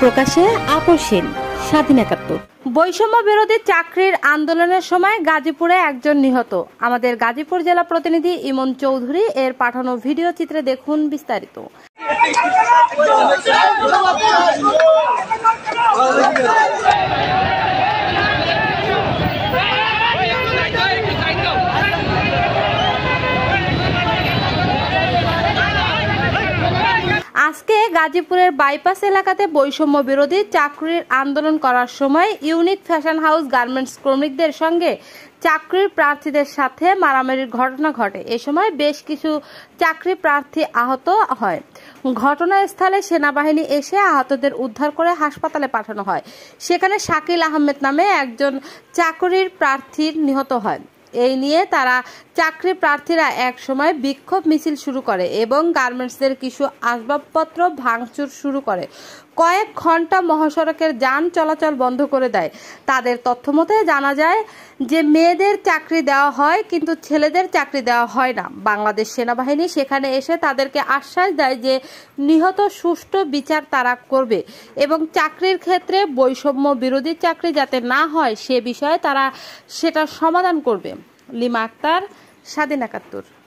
প্রকাশে আপোষহীন স্বাধীন ৭১। বৈষম্য বিরোধী চাকরির আন্দোলনের সময় গাজীপুরে একজন নিহত। আমাদের গাজীপুর জেলা প্রতিনিধি ইমন চৌধুরী এর পাঠানো ভিডিও চিত্রে দেখুন বিস্তারিত। আজকে গাজীপুরের বাইপাস এলাকাতে বৈষম্য বিরোধী চাকরির আন্দোলন করার সময় ইউনিক ফ্যাশন হাউস গার্মেন্টস শ্রমিকদের সঙ্গে চাকরির প্রার্থীদের সাথে মারামারির ঘটনা ঘটে। এ সময় বেশ কিছু চাকরি প্রার্থী আহত হয়। ঘটনাস্থলে সেনাবাহিনী এসে আহতদের উদ্ধার করে হাসপাতালে পাঠানো হয়। সেখানে শাকিল আহমেদ নামে একজন চাকরির প্রার্থী নিহত হয়। এই নিয়ে তারা চাকরি প্রার্থীরা এক সময় বিক্ষোভ মিছিল শুরু করে এবং গার্মেন্টসের কিছু আসবাবপত্র ভাঙচুর শুরু করে। কয়েক ঘন্টা মহাসড়কের যান চলাচল বন্ধ করে দেয়। তাদের তথ্যমতে জানা যায় যে মেয়েদের চাকরি দেওয়া হয় কিন্তু ছেলেদের চাকরি দেওয়া হয় না। বাংলাদেশ সেনাবাহিনী সেখানে এসে তাদেরকে আশ্বাস দেয় যে নিহত সুষ্ঠু বিচার তারা করবে এবং চাকরির ক্ষেত্রে বৈষম্য বিরোধী চাকরি যাতে না হয় সে বিষয়ে তারা সেটা সমাধান করবে। লিমা আক্তার, স্বাধীন ৭১।